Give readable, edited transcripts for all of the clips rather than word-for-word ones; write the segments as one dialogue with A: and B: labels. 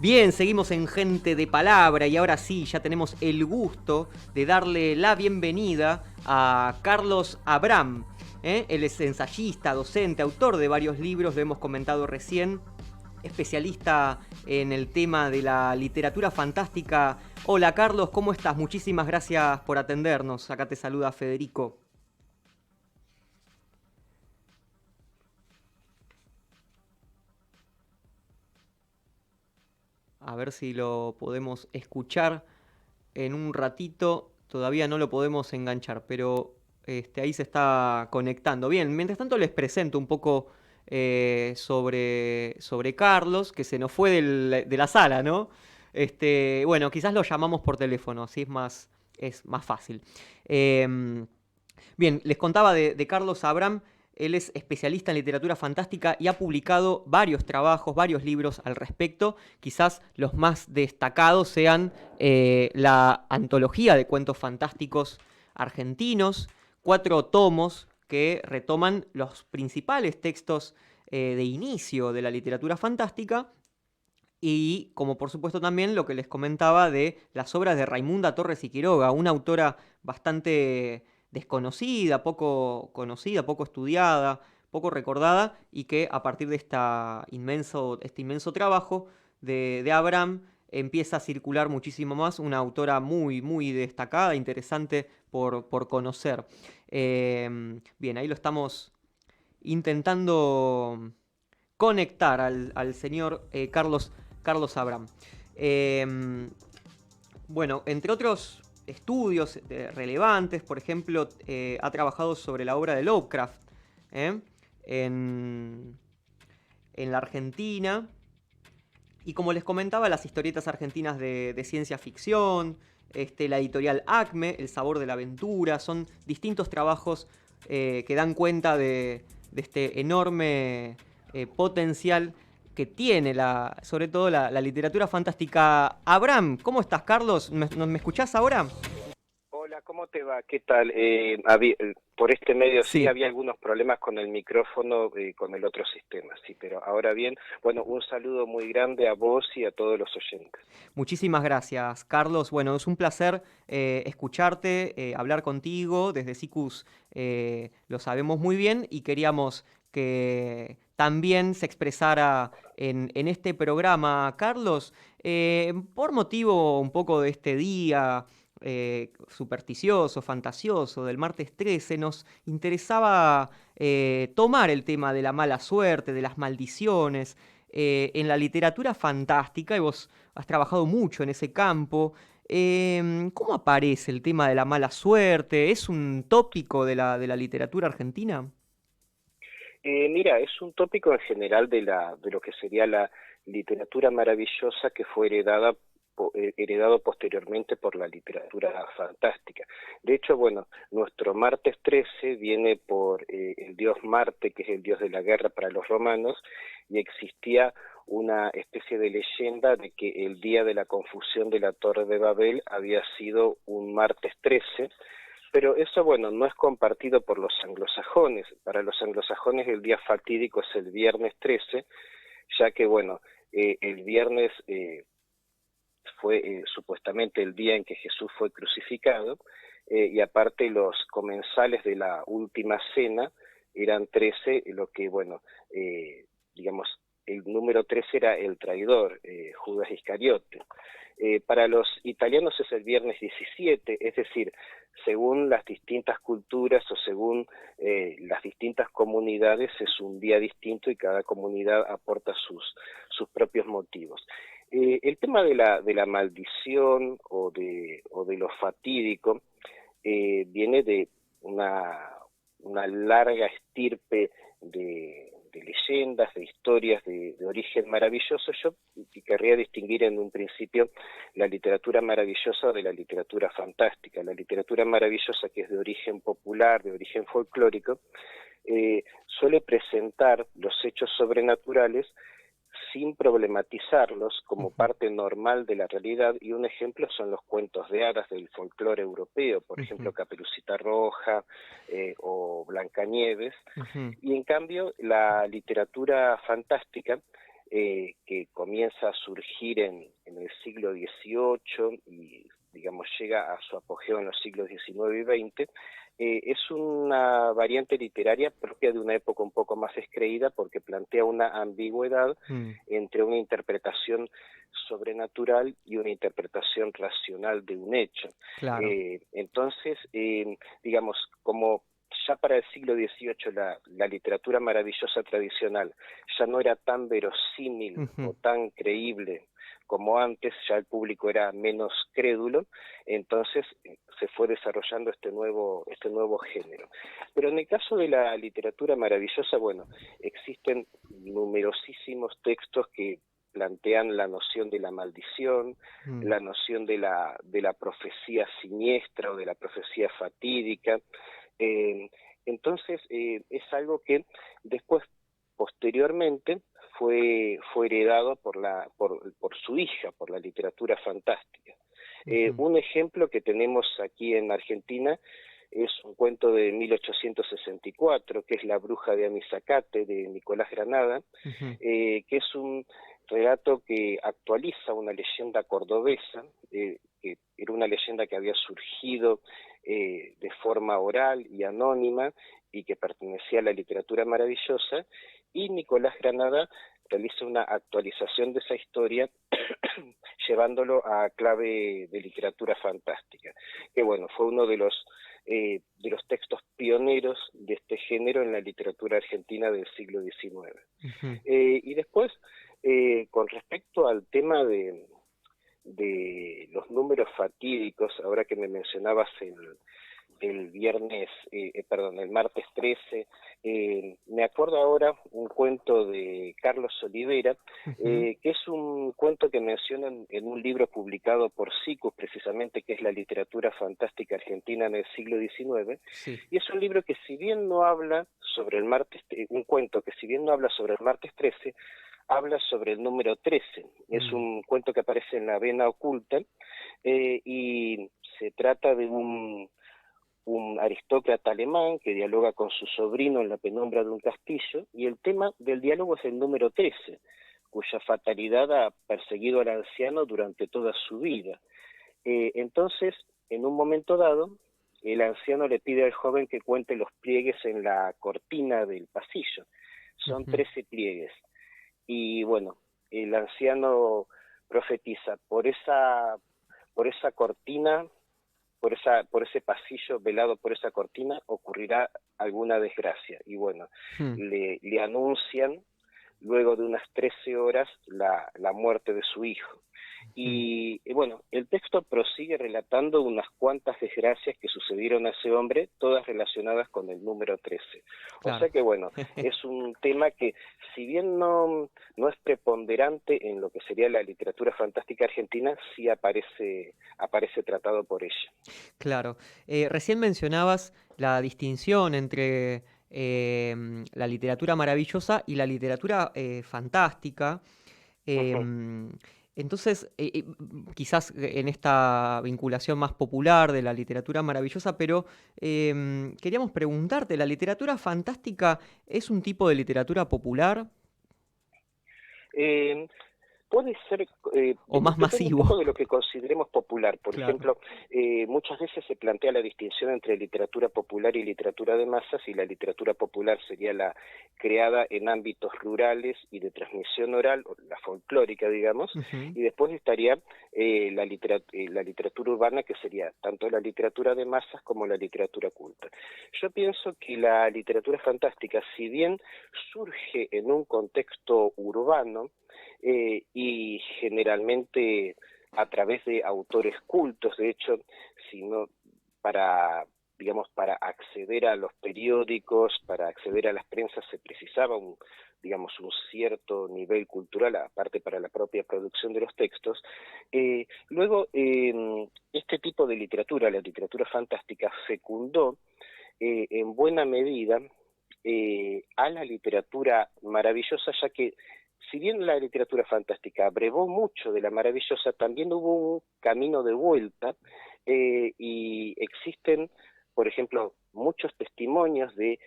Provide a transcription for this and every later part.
A: Bien, seguimos en Gente de Palabra y ahora sí, ya tenemos el gusto de darle la bienvenida a Carlos Abram. Él es ensayista, docente, autor de varios libros, lo hemos comentado recién, especialista en el tema de la literatura fantástica. Hola Carlos, ¿cómo estás? Muchísimas gracias por atendernos. Acá te saluda Federico. A ver si lo podemos escuchar en un ratito. Todavía no lo podemos enganchar, pero ahí se está conectando. Bien, mientras tanto les presento un poco sobre Carlos, que se nos fue de la sala, ¿no? Bueno, quizás lo llamamos por teléfono, así es más fácil. Eh, Bien, les contaba de Carlos Abram. Él es especialista en literatura fantástica y ha publicado varios trabajos, varios libros al respecto. Quizás los más destacados sean la antología de cuentos fantásticos argentinos, 4 tomos que retoman los principales textos de inicio de la literatura fantástica y como por supuesto también lo que les comentaba de las obras de Raimunda Torres y Quiroga, una autora bastante desconocida, poco conocida, poco estudiada, poco recordada, y que a partir de este inmenso trabajo de Abraham empieza a circular muchísimo más, una autora muy, muy destacada, interesante por conocer. Bien, ahí lo estamos intentando conectar al señor Carlos Abram. Eh, bueno, entre otros estudios relevantes, por ejemplo, ha trabajado sobre la obra de Lovecraft ¿eh? en, en la Argentina. Y como les comentaba, las historietas argentinas de ciencia ficción, la editorial Acme, El sabor de la aventura, son distintos trabajos que dan cuenta de este enorme potencial que tiene sobre todo la literatura fantástica. Abraham, ¿cómo estás, Carlos? ¿Me escuchás ahora?
B: Hola, ¿cómo te va? ¿Qué tal? Por este medio sí
A: Sí.
B: había algunos problemas con el micrófono, con el otro sistema, sí, pero ahora bien, bueno, un saludo muy grande a vos y a todos los oyentes.
A: Muchísimas gracias, Carlos. Bueno, es un placer escucharte, hablar contigo. Desde SICUS lo sabemos muy bien y queríamos que también se expresara en este programa, Carlos, por motivo un poco de este día supersticioso, fantasioso del martes 13, nos interesaba tomar el tema de la mala suerte, de las maldiciones, en la literatura fantástica, y vos has trabajado mucho en ese campo. ¿Cómo aparece el tema de la mala suerte? ¿Es un tópico de la literatura argentina?
B: Mira, es un tópico en general de lo que sería la literatura maravillosa que fue heredado posteriormente por la literatura fantástica. De hecho, bueno, nuestro martes 13 viene por el dios Marte, que es el dios de la guerra para los romanos, y existía una especie de leyenda de que el día de la confusión de la Torre de Babel había sido un martes 13, pero eso, bueno, no es compartido por los anglosajones. Para los anglosajones el día fatídico es el viernes 13, ya que, bueno, el viernes fue supuestamente el día en que Jesús fue crucificado, y aparte los comensales de la última cena eran 13, lo que, bueno, digamos, el número 13 era el traidor, Judas Iscariote. Para los italianos es el viernes 17, es decir, según las distintas culturas o según las distintas comunidades es un día distinto y cada comunidad aporta sus propios motivos. El tema de la maldición o de lo fatídico viene de una larga estirpe de leyendas, de historias de origen maravilloso. Yo querría distinguir en un principio la literatura maravillosa de la literatura fantástica. La literatura maravillosa, que es de origen popular, de origen folclórico, suele presentar los hechos sobrenaturales sin problematizarlos como
A: Ujú,
B: parte normal de la realidad, y un ejemplo son los cuentos de hadas del folclore europeo, por ejemplo
A: ujú,
B: Caperucita Roja o Blancanieves,
A: ujú,
B: y en cambio la literatura fantástica que comienza a surgir en el siglo XVIII y, digamos, llega a su apogeo en los siglos XIX y XX, es una variante literaria propia de una época un poco más descreída porque plantea una ambigüedad entre una interpretación sobrenatural y una interpretación racional de un hecho.
A: Claro.
B: Entonces, digamos, como ya para el siglo XVIII la literatura maravillosa tradicional ya no era tan verosímil o tan creíble como antes, ya el público era menos crédulo, entonces se fue desarrollando este nuevo género. Pero en el caso de la literatura maravillosa, bueno, existen numerosísimos textos que plantean la noción de la maldición, la noción de la profecía siniestra o de la profecía fatídica. Entonces, es algo que después, posteriormente, fue heredado por su hija, por la literatura fantástica. Un ejemplo que tenemos aquí en Argentina es un cuento de 1864, que es La bruja de Amizacate, de Nicolás Granada, que es un relato que actualiza una leyenda cordobesa, que era una leyenda que había surgido de forma oral y anónima y que pertenecía a la literatura maravillosa, y Nicolás Granada realiza una actualización de esa historia llevándolo a clave de literatura fantástica, que bueno, fue uno de los textos pioneros de este género en la literatura argentina del siglo XIX. Y después, con respecto al tema de los números fatídicos, ahora que me mencionabas el martes 13, me acuerdo ahora un cuento de Carlos Olivera, que es un cuento que mencionan en un libro publicado por Sikus, precisamente, que es La literatura fantástica argentina en el siglo XIX, y es un libro que si bien no habla sobre el martes, un cuento que si bien no habla sobre el martes 13, habla sobre el número 13. Es un cuento que aparece en La vena oculta, y se trata de un aristócrata alemán que dialoga con su sobrino en la penumbra de un castillo, y el tema del diálogo es el número 13, cuya fatalidad ha perseguido al anciano durante toda su vida. Entonces, en un momento dado, el anciano le pide al joven que cuente los pliegues en la cortina del pasillo. Son 13 pliegues. Y bueno, el anciano profetiza, por esa cortina, por ese pasillo velado por esa cortina, ocurrirá alguna desgracia. Y bueno, le anuncian, luego de unas 13 horas, la muerte de su hijo. Y bueno, el texto prosigue relatando unas cuantas desgracias que sucedieron a ese hombre, todas relacionadas con el número 13. Claro. O sea que bueno, es un tema que, si bien no es preponderante en lo que sería la literatura fantástica argentina, sí aparece tratado por ella.
A: Claro. Recién mencionabas la distinción entre la literatura maravillosa y la literatura fantástica. Entonces, quizás en esta vinculación más popular de la literatura maravillosa, pero queríamos preguntarte, ¿la literatura fantástica es un tipo de literatura popular?
B: Puede ser,
A: o más
B: depende un
A: masivo.
B: poco de lo que consideremos popular. Por
A: Claro.
B: ejemplo, muchas veces se plantea la distinción entre literatura popular y literatura de masas, y la literatura popular sería la creada en ámbitos rurales y de transmisión oral, la folclórica, digamos, y después estaría la literatura urbana, que sería tanto la literatura de masas como la literatura culta. Yo pienso que la literatura fantástica, si bien surge en un contexto urbano, y generalmente a través de autores cultos, de hecho, para acceder a los periódicos, para acceder a las prensas, se precisaba un cierto nivel cultural, aparte para la propia producción de los textos. Luego, este tipo de literatura, la literatura fantástica, fecundó en buena medida a la literatura maravillosa, ya que si bien la literatura fantástica abrevó mucho de la maravillosa, también hubo un camino de vuelta, y existen, por ejemplo, muchos testimonios de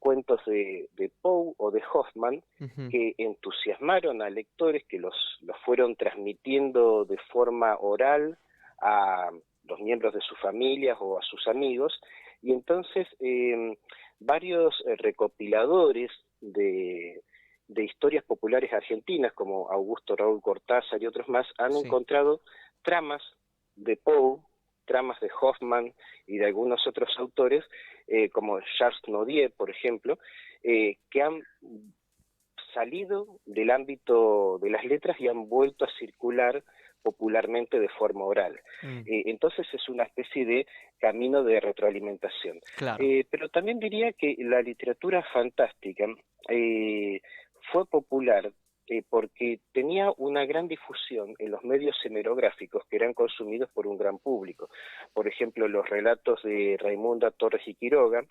B: cuentos de Poe o de Hoffman
A: Ujú.
B: que entusiasmaron a lectores que los fueron transmitiendo de forma oral a los miembros de sus familias o a sus amigos, y entonces varios recopiladores de historias populares argentinas, como Augusto Raúl Cortázar y otros más, han
A: Sí.
B: encontrado tramas de Poe, tramas de Hoffman y de algunos otros autores, como Charles Nodier, por ejemplo, que han salido del ámbito de las letras y han vuelto a circular popularmente de forma oral.
A: Mm,
B: Entonces es una especie de camino de retroalimentación.
A: claro.
B: Pero también diría que la literatura fantástica fue popular porque tenía una gran difusión en los medios hemerográficos que eran consumidos por un gran público. Por ejemplo, los relatos de Raimunda Torres y Quiroga,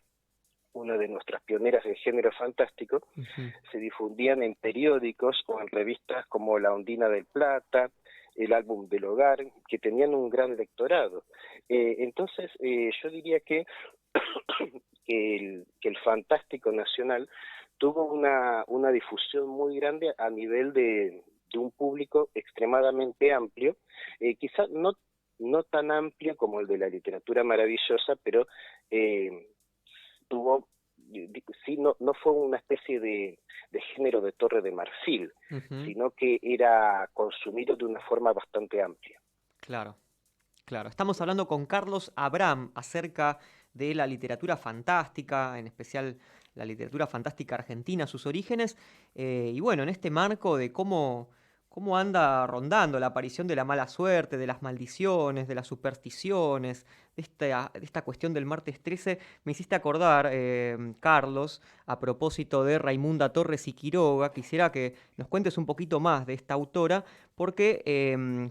B: una de nuestras pioneras del género fantástico,
A: Ujú.
B: se difundían en periódicos o en revistas como La Ondina del Plata, el Álbum del Hogar, que tenían un gran lectorado. Entonces, yo diría que el fantástico nacional tuvo una difusión muy grande a nivel de un público extremadamente amplio, quizás no tan amplio como el de la literatura maravillosa, pero tuvo, sí, no fue una especie de género de Torre de Marfil,
A: Ujú.
B: sino que era consumido de una forma bastante amplia.
A: Claro. Claro, estamos hablando con Carlos Abram acerca de la literatura fantástica, en especial la literatura fantástica argentina, sus orígenes, y bueno, en este marco de cómo anda rondando la aparición de la mala suerte, de las maldiciones, de las supersticiones, de esta cuestión del martes 13, me hiciste acordar, Carlos, a propósito de Raimunda Torres y Quiroga, quisiera que nos cuentes un poquito más de esta autora, porque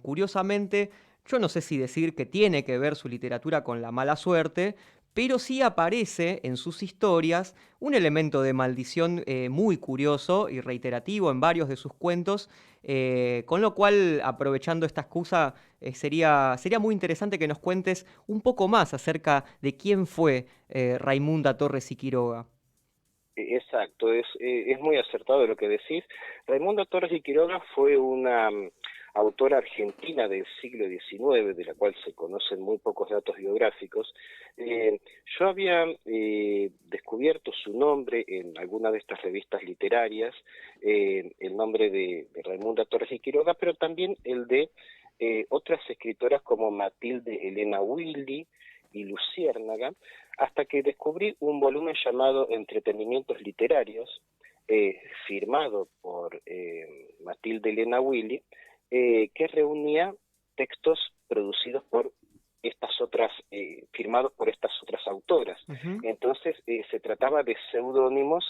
A: curiosamente, yo no sé si decir que tiene que ver su literatura con la mala suerte, pero sí aparece en sus historias un elemento de maldición muy curioso y reiterativo en varios de sus cuentos, con lo cual, aprovechando esta excusa, sería muy interesante que nos cuentes un poco más acerca de quién fue Raimunda Torres y Quiroga.
B: Exacto, es muy acertado lo que decís. Raimundo Torres y Quiroga fue una autora argentina del siglo XIX, de la cual se conocen muy pocos datos biográficos. Yo había descubierto su nombre en alguna de estas revistas literarias, el nombre de Raimunda Torres y Quiroga, pero también el de otras escritoras como Matilde Elena Willy y Luciérnaga, hasta que descubrí un volumen llamado Entretenimientos Literarios, firmado por Matilde Elena Willy, que reunía textos producidos por estas otras, firmados por estas otras autoras.
A: Ujú.
B: Entonces se trataba de seudónimos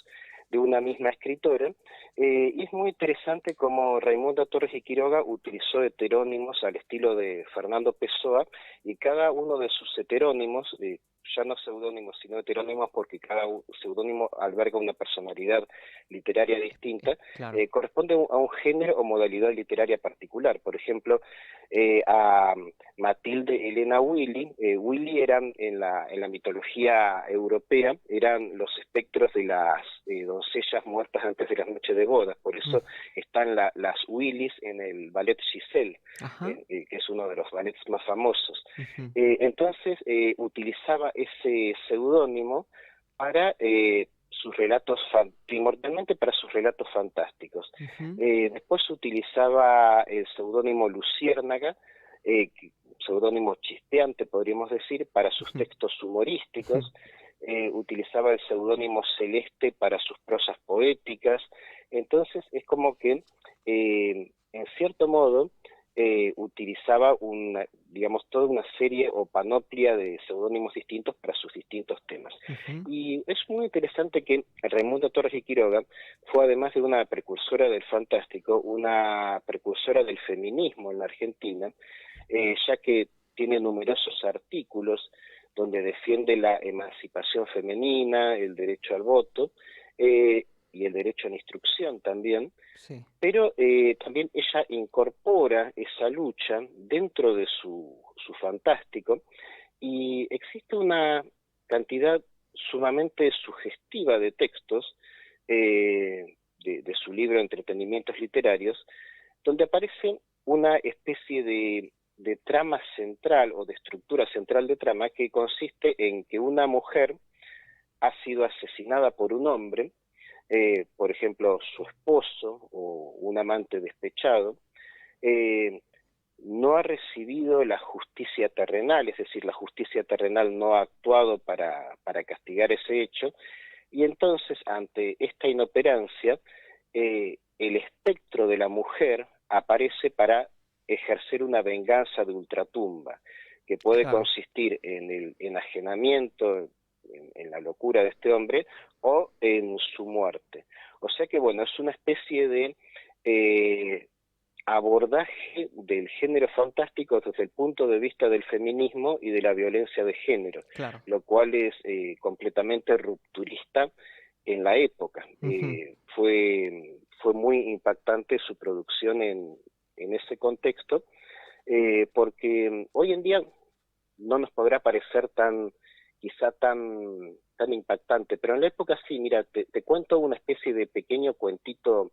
B: de una misma escritora, y es muy interesante cómo Raimunda Torres y Quiroga utilizó heterónimos al estilo de Fernando Pessoa, y cada uno de sus heterónimos, ya no seudónimos sino heterónimos porque cada seudónimo alberga una personalidad literaria distinta,
A: Claro.
B: corresponde a un género o modalidad literaria particular. Por ejemplo, a Matilde Elena Willy, Willy eran en la mitología europea, eran los espectros de las doncellas muertas antes de la noche de bodas, por
A: Mm.
B: eso están las Willys en el ballet Giselle,
A: Ajá.
B: que es uno de los ballets más famosos.
A: Ujú.
B: Entonces utilizaba ese seudónimo para sus relatos, primordialmente para sus relatos fantásticos.
A: Ujú.
B: Después utilizaba el seudónimo Luciérnaga, seudónimo chispeante, podríamos decir, para sus
A: Ujú.
B: textos humorísticos. Utilizaba el seudónimo Celeste para sus prosas poéticas. Entonces es como que, en cierto modo, utilizaba digamos, toda una serie o panoplia de seudónimos distintos para sus distintos temas.
A: Ujú.
B: Y es muy interesante que Raimundo Torres y Quiroga fue, además de una precursora del fantástico, una precursora del feminismo en la Argentina, ya que tiene numerosos artículos donde defiende la emancipación femenina, el derecho al voto, y el derecho a la instrucción también,
A: Sí.
B: pero también ella incorpora esa lucha dentro de su fantástico, y existe una cantidad sumamente sugestiva de textos, de su libro Entretenimientos Literarios, donde aparece una especie de trama central o de estructura central de trama que consiste en que una mujer ha sido asesinada por un hombre, por ejemplo, su esposo o un amante despechado, eh, no ha recibido la justicia terrenal, es decir, la justicia terrenal no ha actuado para castigar ese hecho, y entonces ante esta inoperancia, el espectro de la mujer aparece para ejercer una venganza de ultratumba, que puede
A: Claro.
B: consistir en el enajenamiento, en la locura de este hombre, o en su muerte. O sea que, bueno, es una especie de abordaje del género fantástico desde el punto de vista del feminismo y de la violencia de género,
A: Claro.
B: lo cual es completamente rupturista en la época.
A: Ujú.
B: Fue muy impactante su producción en ese contexto, porque hoy en día no nos podrá parecer quizá tan impactante, pero en la época sí. Mira, te cuento una especie de pequeño cuentito,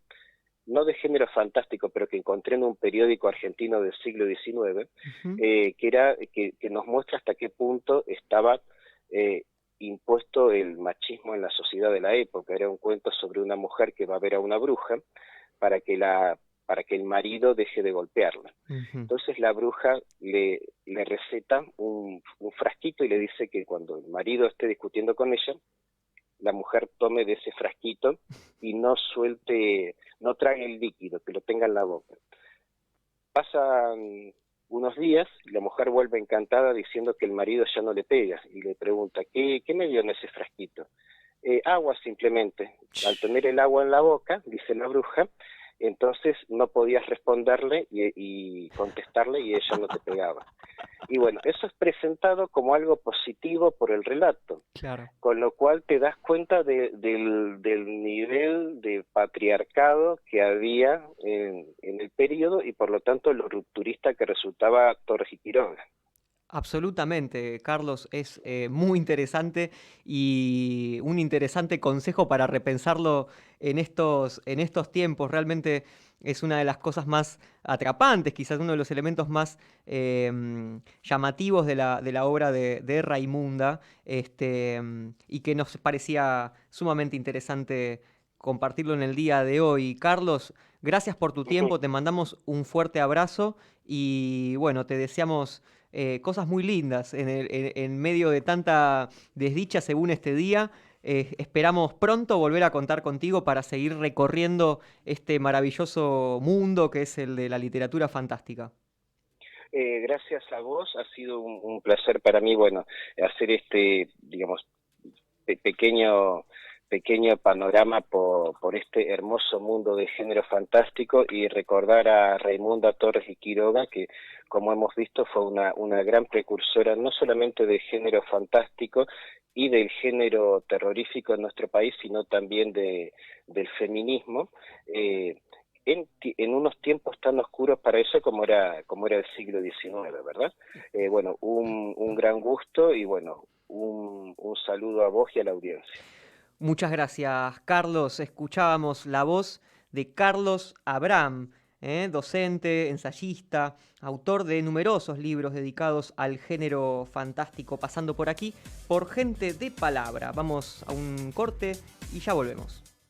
B: no de género fantástico, pero que encontré en un periódico argentino del siglo XIX,
A: Ujú.
B: que nos muestra hasta qué punto estaba eh, impuesto el machismo en la sociedad de la época. Era un cuento sobre una mujer que va a ver a una bruja para que para que el marido deje de golpearla.
A: Ujú.
B: Entonces la bruja le receta un frasquito y le dice que cuando el marido esté discutiendo con ella, la mujer tome de ese frasquito y no suelte, no trague el líquido, que lo tenga en la boca. Pasan unos días y la mujer vuelve encantada diciendo que el marido ya no le pega y le pregunta, ¿qué me dio en ese frasquito? Agua simplemente. Al tener el agua en la boca, dice la bruja, entonces no podías responderle y contestarle y ella no te pegaba. Y bueno, eso es presentado como algo positivo por el relato,
A: Claro.
B: con lo cual te das cuenta del nivel de patriarcado que había en el periodo y por lo tanto lo rupturista que resultaba Torres y Quiroga.
A: Absolutamente, Carlos, es muy interesante y un interesante consejo para repensarlo en estos tiempos. Realmente es una de las cosas más atrapantes, quizás uno de los elementos más llamativos de la obra de Raimunda, y que nos parecía sumamente interesante compartirlo en el día de hoy. Carlos, gracias por tu tiempo, te mandamos un fuerte abrazo y bueno, te deseamos cosas muy lindas en medio de tanta desdicha según este día. Esperamos pronto volver a contar contigo para seguir recorriendo este maravilloso mundo que es el de la literatura fantástica.
B: Gracias a vos, ha sido un placer para mí, bueno, hacer este, digamos, pequeño panorama por este hermoso mundo de género fantástico y recordar a Raimunda Torres y Quiroga, que como hemos visto fue una gran precursora no solamente del género fantástico y del género terrorífico en nuestro país, sino también del feminismo. En unos tiempos tan oscuros para eso como era el siglo XIX, ¿verdad? Bueno, un gran gusto y bueno, un saludo a vos y a la audiencia.
A: Muchas gracias, Carlos. Escuchábamos la voz de Carlos Abraham, docente, ensayista, autor de numerosos libros dedicados al género fantástico, pasando por aquí por Gente de Palabra. Vamos a un corte y ya volvemos.